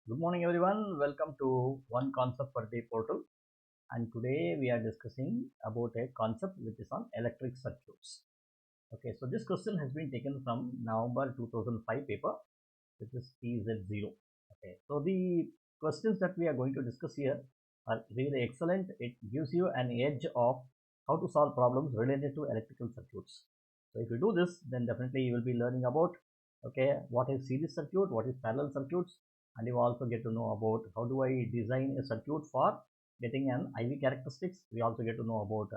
Good morning everyone. Welcome to One Concept Per Day portal. And today we are discussing about a concept which is on electric circuits. Okay, so this question has been taken from November 2005 paper, which is TZ0. Okay, so the questions that we are going to discuss here are really excellent. It gives you an edge of how to solve problems related to electrical circuits. So if you do this, then definitely you will be learning about what is series circuit, what is parallel circuits, and you also get to know about how do I design a circuit for getting an IV characteristics. We also get to know about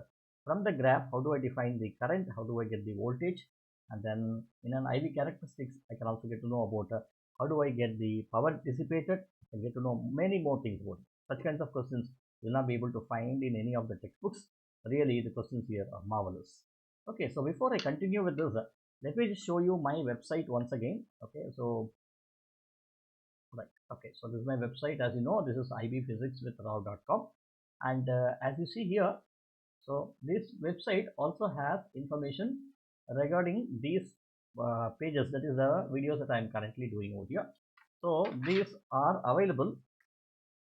from the graph how do I define the current, how do I get the voltage, and then in an IV characteristics I can also get to know about how do I get the power dissipated. I can get to know many more things about it. Such kinds of questions you will not be able to find in any of the textbooks. Really the questions here are marvelous. Okay, so before I continue with this, let me just show you my website once again. Okay, so right, okay, so this is my website. As you know, this is ibphysicswithrao.com, and as you see here, so this website also has information regarding these pages, that is the videos that I am currently doing over here. So these are available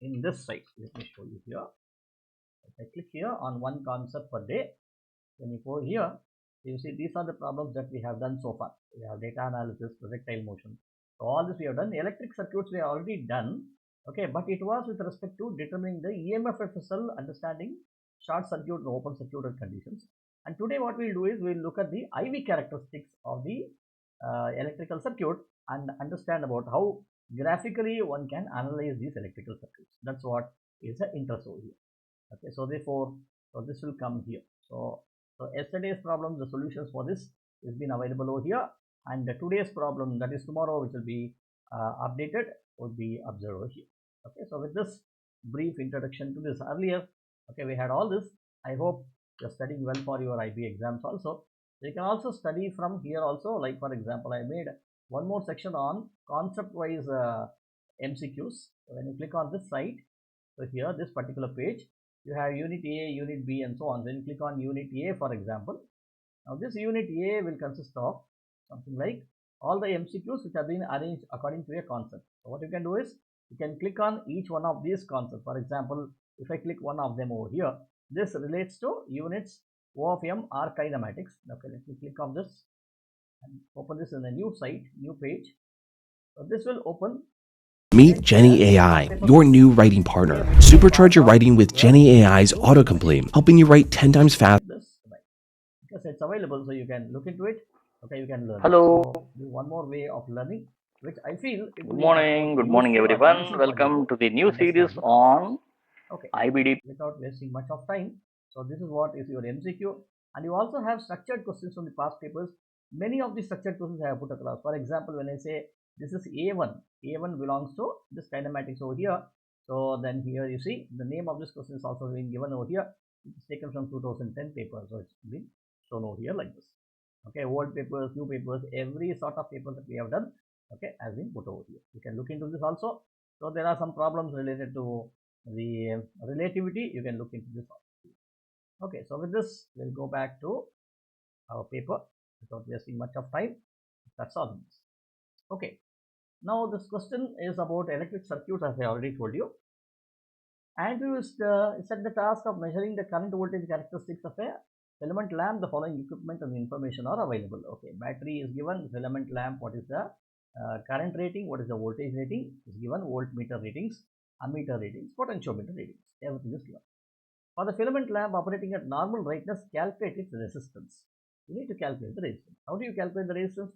in this site. Let me show you here. If I click here on One Concept Per Day, when you go here, you see these are the problems that we have done so far. We have data analysis, projectile motion. So all this we have done. Electric circuits we have already done. Okay, but it was with respect to determining the EMF FSL, understanding short circuit and open circuit conditions. And today what we'll do is we'll look at the IV characteristics of the electrical circuit and understand about how graphically one can analyze these electrical circuits. That's what is the interest over here. Okay, so therefore, so this will come here. So yesterday's problem, the solutions for this is been available over here, and today's problem, that is tomorrow, which will be updated, would be observed over here. Okay, so with this brief introduction to this earlier, okay, we had all this. I hope you're studying well for your IB exams also. So you can also study from here also. Like for example, I made one more section on concept-wise MCQs. So when you click on this site, so here this particular page, you have unit A, unit B, and so on. Then click on unit A, for example. Now this unit A will consist of something like all the MCQs which have been arranged according to a concept. So what you can do is you can click on each one of these concepts. For example, if I click one of them over here, this relates to units O of M or kinematics. Okay, let me click on this and open this in a new site, new page. So this will open. Meet Jenny AI, your new writing partner. Supercharge your writing with Jenny AI's autocomplete, helping you write 10 times faster. Because it's available, so you can look into it. Okay, you can learn. Hello, So this is one more way of learning, which I feel it will good be much more morning useful or everyone. easy for you Welcome to to the new series understand the concept. on Okay, IBD. without wasting much of time. So this is what is your MCQ, and you also have structured questions from the past papers. Many of the structured questions I have put across. For example, when I say this is A1, A1 belongs to this kinematics over here. So then here you see the name of this question is also being given over here. It's taken from 2010 paper, so it's been shown over here like this. Okay, old papers, new papers, every sort of paper that we have done, okay, has been put over here. You can look into this also. So there are some problems related to the relativity. You can look into this also. Okay, so with this, we'll go back to our paper without wasting much of time. That's all. Okay, now this question is about electric circuits, as I already told you. And we will set the task of measuring the current voltage characteristics of a filament lamp. The following equipment and information are available. Okay, battery is given, filament lamp, what is the current rating, what is the voltage rating is given, voltmeter ratings, ammeter ratings, potentiometer ratings, everything is given. For the filament lamp operating at normal brightness, calculate its resistance. You need to calculate the resistance. How do you calculate the resistance?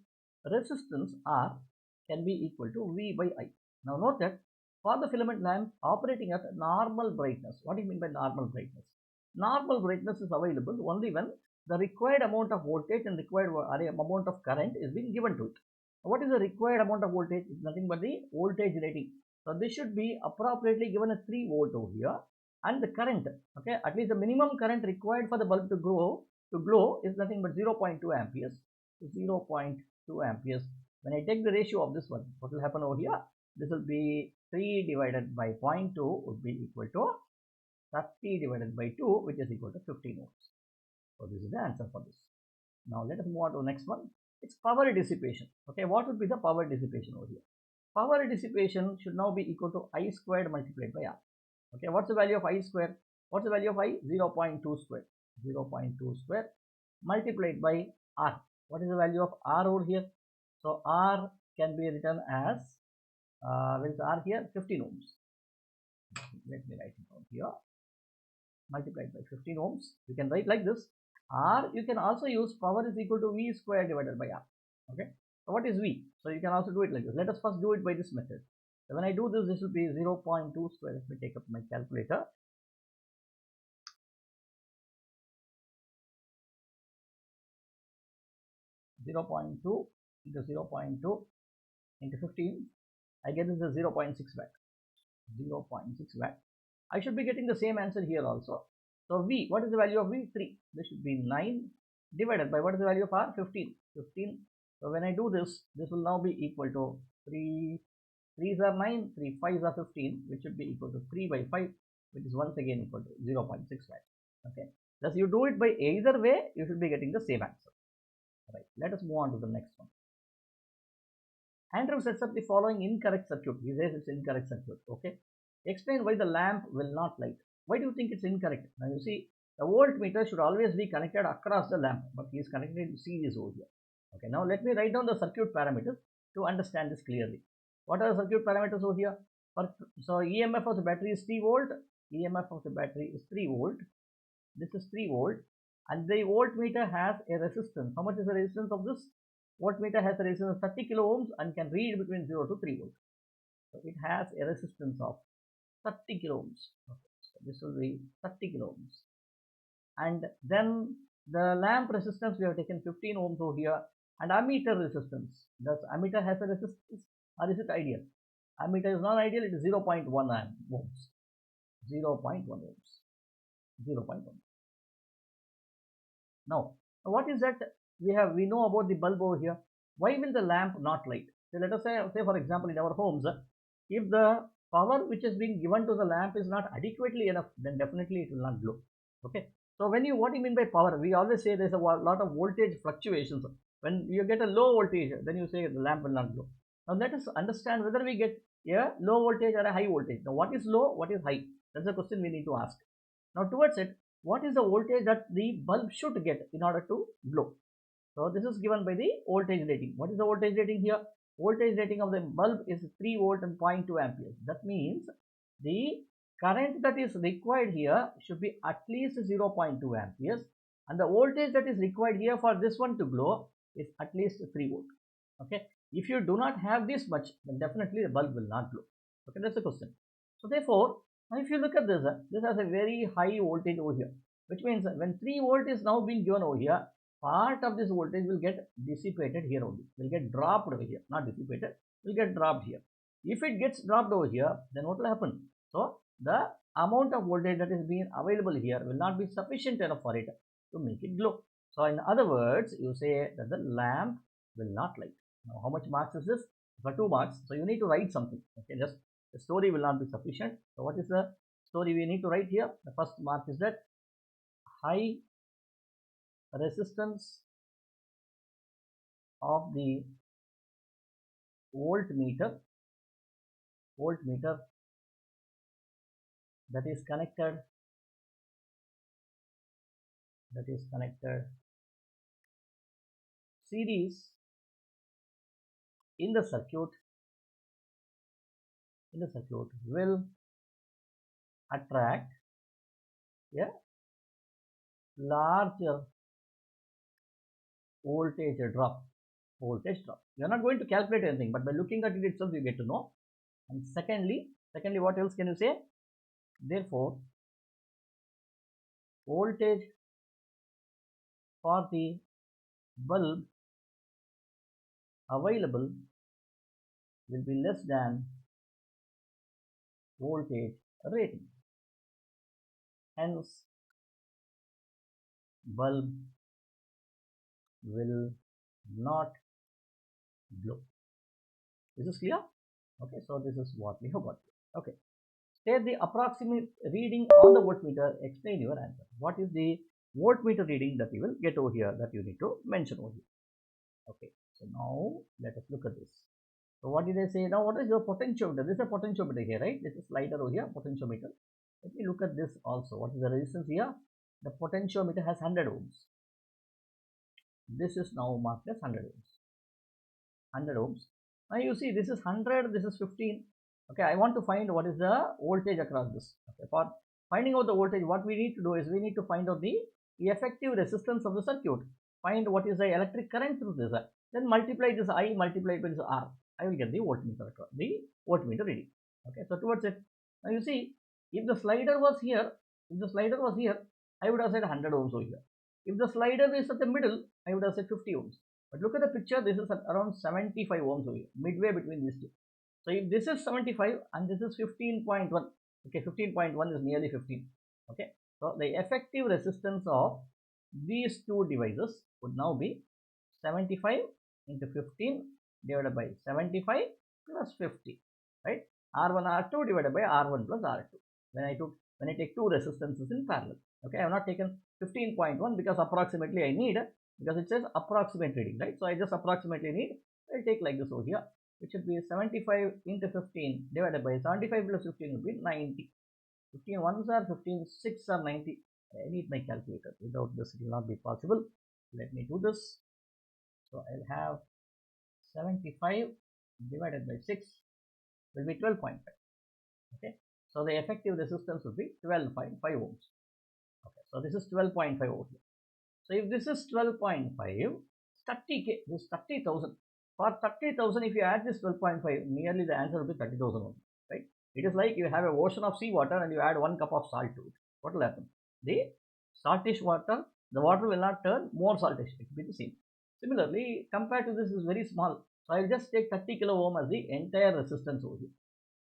Resistance R can be equal to V by I. Now note that for the filament lamp operating at normal brightness, what do you mean by normal brightness? Normal brightness is available only when the required amount of voltage and required amount of current is being given to it. What is the required amount of voltage? It's nothing but the voltage rating. So this should be appropriately given a 3 volt over here, and the current, okay, at least the minimum current required for the bulb to glow is nothing but 0.2 amperes. 0.2 amperes. When I take the ratio of this one, what will happen over here? This will be 3 divided by 0.2 would be equal to 30 divided by 2, which is equal to 15 ohms. So this is the answer for this. Now let us move on to the next one. It's power dissipation. Okay, what would be the power dissipation over here? power dissipation should now be equal to I squared multiplied by R. Okay, what's the value of I square? What's the value of I? 0.2 square. 0.2 square multiplied by R. What is the value of R over here? So R can be written as, what is R here? 15 ohms. Let me write it down here. Multiplied by 15 ohms. You can write like this. R, you can also use power is equal to V square divided by R. Okay. So what is V? So you can also do it like this. Let us first do it by this method. So when I do this, this will be 0.2 square. Let me take up my calculator. 0.2 into 0.2 into 15. I get this as 0.6 watt. 0.6 watt. I should be getting the same answer here also. So V, what is the value of V? 3. This should be 9 divided by what is the value of R? 15. 15. So when I do this, this will now be equal to 3. 3s are 9, 3 5s are 15, which should be equal to 3 by 5, which is once again equal to 0.6 watt. Okay. Thus you do it by either way, you should be getting the same answer. Right. Let us move on to the next one. Andrew sets up the following incorrect circuit. He says it's incorrect circuit. Okay. Explain why the lamp will not light. Why do you think it's incorrect? Now you see, the voltmeter should always be connected across the lamp, but he is connected in series over here. Okay. Now let me write down the circuit parameters to understand this clearly. What are the circuit parameters over here? So EMF of the battery is 3 volt. EMF of the battery is 3 volt. This is 3 volt. And the voltmeter has a resistance. How much is the resistance of this? Voltmeter has a resistance of 30 kilo ohms and can read between 0 to 3 volts. So it has a resistance of 30 kilo ohms. Okay. So this will be 30 kilo ohms. And then the lamp resistance, we have taken 15 ohms over here. And ammeter resistance. Does ammeter has a resistance or is it ideal? Ammeter is not ideal, it is 0.1 ohms. 0.1 ohms. 0.1. Now, what is that we know about the bulb over here? Why will the lamp not light? So let us say for example in our homes, if the power which is being given to the lamp is not adequately enough, then definitely it will not glow. Okay. So what do you mean by power? We always say there's a lot of voltage fluctuations. When you get a low voltage, then you say the lamp will not glow. Now let us understand whether we get a low voltage or a high voltage. Now what is low? What is high? That's the question we need to ask. Now towards it, what is the voltage that the bulb should get in order to glow? So this is given by the voltage rating. What is the voltage rating here? Voltage rating of the bulb is 3 volt and 0.2 amperes. That means the current that is required here should be at least 0.2 amperes, and the voltage that is required here for this one to glow is at least 3 volt. Okay. If you do not have this much, then definitely the bulb will not glow. Okay, that's the question. So therefore, now if you look at this, this has a very high voltage over here, which means when 3 volt is now being given over here, part of this voltage will get dissipated here only, will get dropped over here, not dissipated, will get dropped here. If it gets dropped over here, then what will happen? So the amount of voltage that is being available here will not be sufficient enough for it to make it glow. So in other words, you say that the lamp will not light. Now how much marks is this? For 2 marks. So you need to write something. Okay, just the story will not be sufficient. So what is the story we need to write here? The first mark is that high resistance of the voltmeter that is connected series in the circuit will attract a larger voltage drop. You are not going to calculate anything, but by looking at it itself you get to know. And secondly, what else can you say? Therefore, voltage for the bulb available will be less than voltage rating. Hence, bulb will not glow. Is this clear? Okay, so this is what we have got. Okay, state the approximate reading on the voltmeter. Explain your answer. What is the voltmeter reading that you will get over here that you need to mention over here? Okay, so now let us look at this. So what did I say? Now what is your potentiometer? This is a potentiometer here, right? This is slider over here, potentiometer. Let me look at this also. What is the resistance here? The potentiometer has 100 ohms. This is now marked as 100 ohms. 100 ohms. Now you see this is 100, this is 15. Okay, I want to find what is the voltage across this. Okay, for finding out the voltage, what we need to do is we need to find out the effective resistance of the circuit. Find what is the electric current through this. Then multiply this I multiplied by this R. I will get the voltmeter reading. Okay, so towards it. Now you see, if the slider was here, I would have said 100 ohms over here. If the slider is at the middle, I would have said 50 ohms. But look at the picture, this is at around 75 ohms over here, midway between these two. So if this is 75 and this is 15.1, okay, 15.1 is nearly 15. Okay, so the effective resistance of these two devices would now be 75 into 15 divided by 75 plus 50, right? R1 R2 divided by R1 plus R2. When I take two resistances in parallel. Okay, I have not taken 15.1 because approximately I need, because it says approximate reading, right? So I just approximately need, I'll take like this over here, which should be 75 into 15 divided by 75 plus 15 will be 90. 15 ones are 15, 6 are 90. I need my calculator. Without this, it will not be possible. Let me do this. So I'll have 75 divided by 6 will be 12.5. Okay. So the effective resistance will be 12.5 ohms. Okay. So this is 12.5 ohms. So if this is 12.5, 30k, this is 30,000. For 30,000, if you add this 12.5, nearly the answer will be 30,000 ohms, right? It is like you have an ocean of seawater and you add 1 cup of salt to it. What will happen? The saltish water, the water will not turn more saltish. It will be the same. Similarly, compared to this is very small. So I will just take 30 kilo ohm as the entire resistance over here.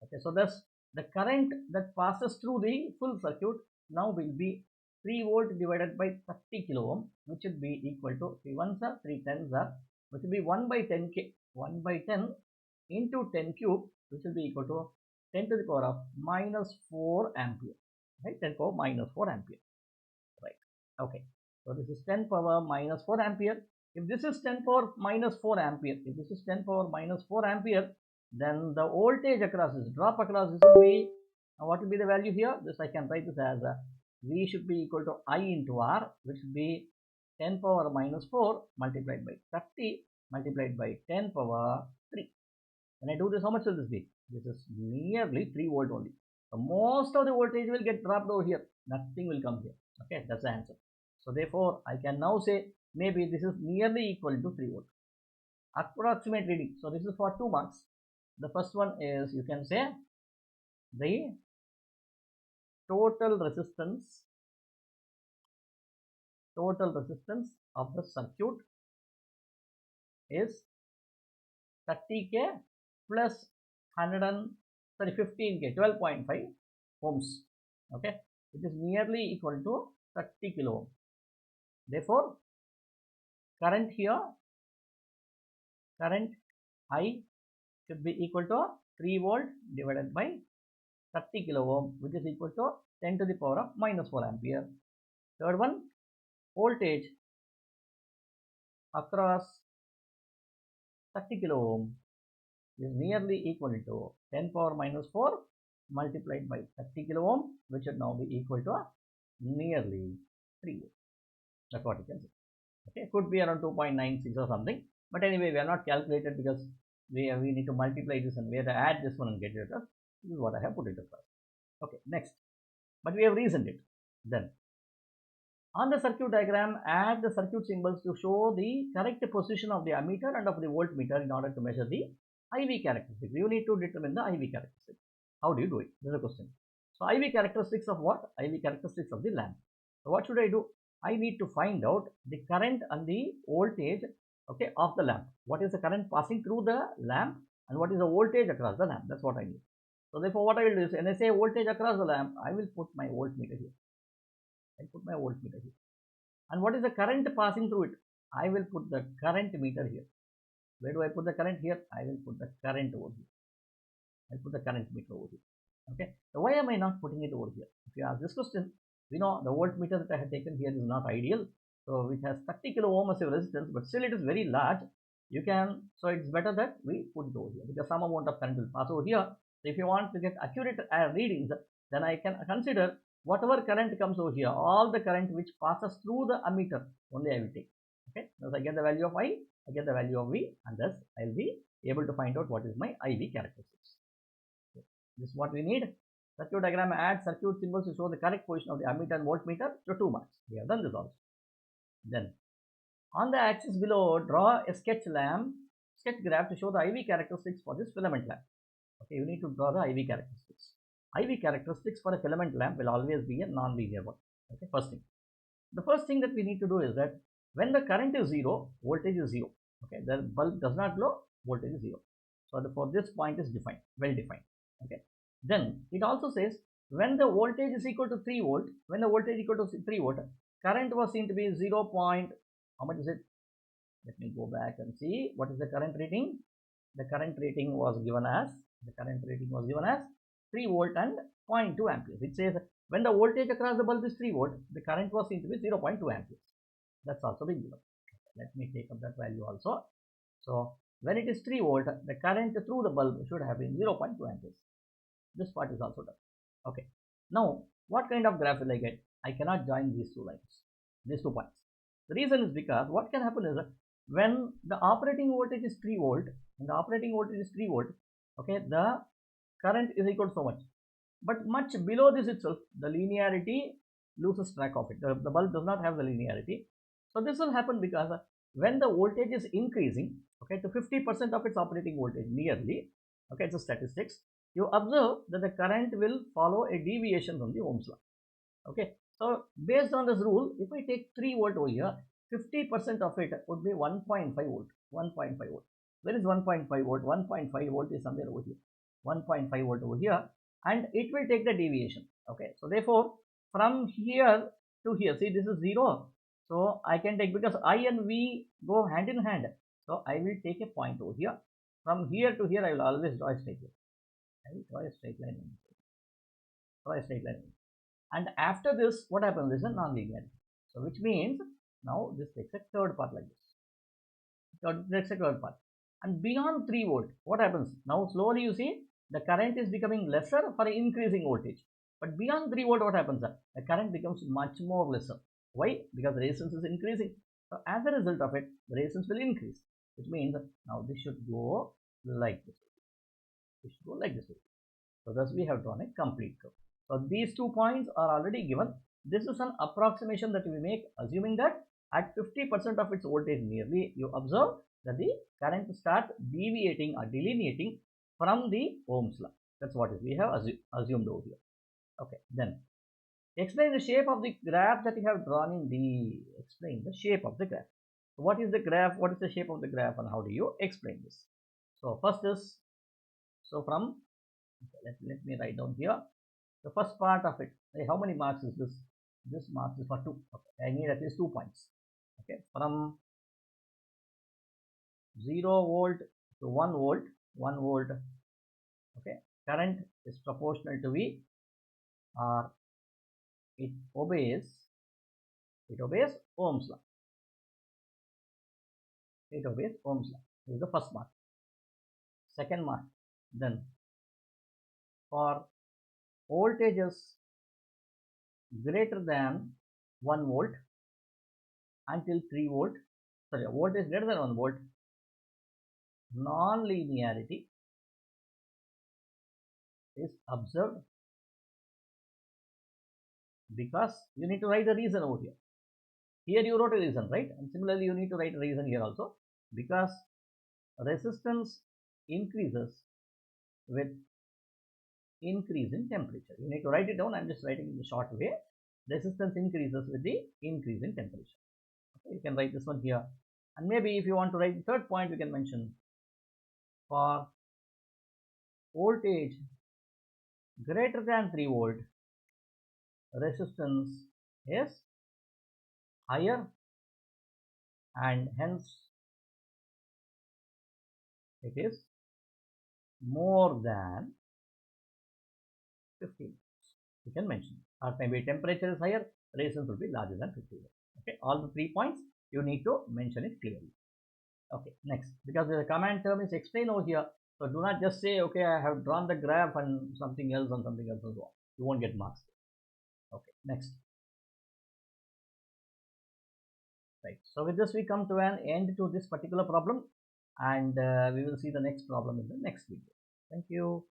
Okay, so thus the current that passes through the full circuit now will be 3 volt divided by 30 kilo ohm, which would be equal to 3 ones are 3 tens are, which will be 1 by 10k, 1 by 10 into 10 cube, which will be equal to 10 to the power of minus 4 ampere, right? 10 power minus 4 ampere, right? Okay, so this is 10 power minus 4 ampere. If this is 10 power minus 4 ampere, then the voltage across this, drop across this will be, what will be the value here? This I can write this as V should be equal to I into R, which will be 10 power minus 4 multiplied by 30 multiplied by 10 power 3. When I do this, how much will this be? This is nearly 3 volt only. So most of the voltage will get dropped over here. Nothing will come here. Okay, that's the answer. So therefore, I can now say maybe this is nearly equal to 3 volt. Approximate reading. So this is for 2 marks. The first one is, you can say, the total resistance of the circuit is 30k plus 15k, 12.5 ohms. Okay, it is nearly equal to 30 kilo ohm. Therefore, current I should be equal to 3 volt divided by 30 kilo ohm, which is equal to 10 to the power of minus 4 ampere. Third one, voltage across 30 kilo ohm is nearly equal to 10 power minus 4 multiplied by 30 kilo ohm, which should now be equal to nearly 3 volt. That's what you can say. Okay, could be around 2.96 or something, but anyway, we are not calculated because we need to multiply this and we have to add this one and get it across. This is what I have put it across. Okay, next, but we have reasoned it. Then on the circuit diagram, add the circuit symbols to show the correct position of the ammeter and of the voltmeter in order to measure the IV characteristics. You need to determine the IV characteristics. How do you do it? This is a question. So IV characteristics of what? IV characteristics of the lamp. So what should I do? I need to find out the current and the voltage, okay, of the lamp. What is the current passing through the lamp and what is the voltage across the lamp? That's what I need. So therefore, what I will do is, when I say voltage across the lamp, I will put my voltmeter here. And what is the current passing through it? I will put the current meter here. Where do I put the current here? I will put the current over here. I'll put the current meter over here. Okay. So why am I not putting it over here? If you ask this question, we know the voltmeter that I have taken here is not ideal. So it has 30 kilo ohm as a resistance, but still it is very large. you can, so it's better that we put it over here because some amount of current will pass over here. So if you want to get accurate readings, then I can consider whatever current comes over here, all the current which passes through the ammeter only I will take. Okay, thus I get the value of I get the value of V, and thus I'll be able to find out what is my IV characteristics. Okay. This is what we need. Circuit diagram adds circuit symbols to show the correct position of the ammeter and voltmeter to 2 marks. We have done this also. Then on the axis below, draw a sketch graph to show the IV characteristics for this filament lamp. Okay, you need to draw the IV characteristics. IV characteristics for a filament lamp will always be a non-linear one. Okay, first thing. The first thing that we need to do is that when the current is 0, voltage is 0. Okay, the bulb does not glow, voltage is 0. So therefore this point is defined, well defined. Okay. Then it also says when the voltage is equal to 3 volt, when the voltage is equal to 3 volt, current was seen to be 0. How much is it? Let me go back and see what is the current rating. The current rating was given as 3 volt and 0.2 amperes. It says when the voltage across the bulb is 3 volt, the current was seen to be 0.2 amperes. That's also been given. Let me take up that value also. So when it is 3 volt, the current through the bulb should have been 0.2 amperes. This part is also done. Okay. Now, what kind of graph will I get? I cannot join these two lines, these 2 points. The reason is because what can happen is that when the operating voltage is 3 volt, okay, the current is equal to so much. But much below this itself, the linearity loses track of it. The bulb does not have the linearity. So this will happen because when the voltage is increasing, okay, to 50% of its operating voltage nearly, okay, it's a statistics, you observe that the current will follow a deviation from the Ohm's law. Okay, so based on this rule, if I take 3 volt over here, 50% of it would be 1.5 volt. 1.5 volt. Where is 1.5 volt? 1.5 volt is somewhere over here. 1.5 volt over here, and it will take the deviation. Okay, so therefore from here to here, see this is 0. So I can take, because I and V go hand in hand. So I will take a point over here. From here to here, I will always draw a straight line. I will draw a straight line. And after this, what happens is a non-linearity. So which means now this takes a third path like this. That's a third path. And beyond 3 volt, what happens? Now slowly you see the current is becoming lesser for increasing voltage. But beyond 3 volt, what happens? The current becomes much more lesser. Why? Because the resistance is increasing. So as a result of it, the resistance will increase. Which means now this should go like this. So thus we have drawn a complete curve. So these 2 points are already given. This is an approximation that we make, assuming that at 50% of its voltage nearly, you observe that the current starts deviating or delineating from the Ohm's law. That's what we have assumed over here. Okay, then explain the shape of the graph that you have drawn in the, explain the shape of the graph. So what is the graph? What is the shape of the graph, and how do you explain this? So first is, so from, okay, let me write down here the first part of it. How many marks is this? This marks is for 2. Okay, I need at least 2 points. Okay, from 0 volt to 1 volt, okay, current is proportional to V, or it obeys Ohm's law. This is the first mark. Second mark, then for voltages greater than 1 volt until 3 volt, voltage greater than 1 volt, non-linearity is observed, because you need to write the reason over here. Here you wrote a reason, right? And similarly you need to write a reason here also, because resistance increases with increase in temperature. You need to write it down. I'm just writing in the short way. Resistance increases with the increase in temperature. Okay, you can write this one here, and maybe if you want to write the third point, you can mention for voltage greater than 3 volt, resistance is higher, and hence it is more than 50 volts. You can mention, or maybe temperature is higher, resistance will be larger than 50 volts. Okay, all the 3 points you need to mention it clearly. Okay, next, because the command term is explained over here, so do not just say, okay, I have drawn the graph and something else and something else is wrong. You won't get marks. Okay, next. Right. So with this, we come to an end to this particular problem, and we will see the next problem in the next video. Thank you.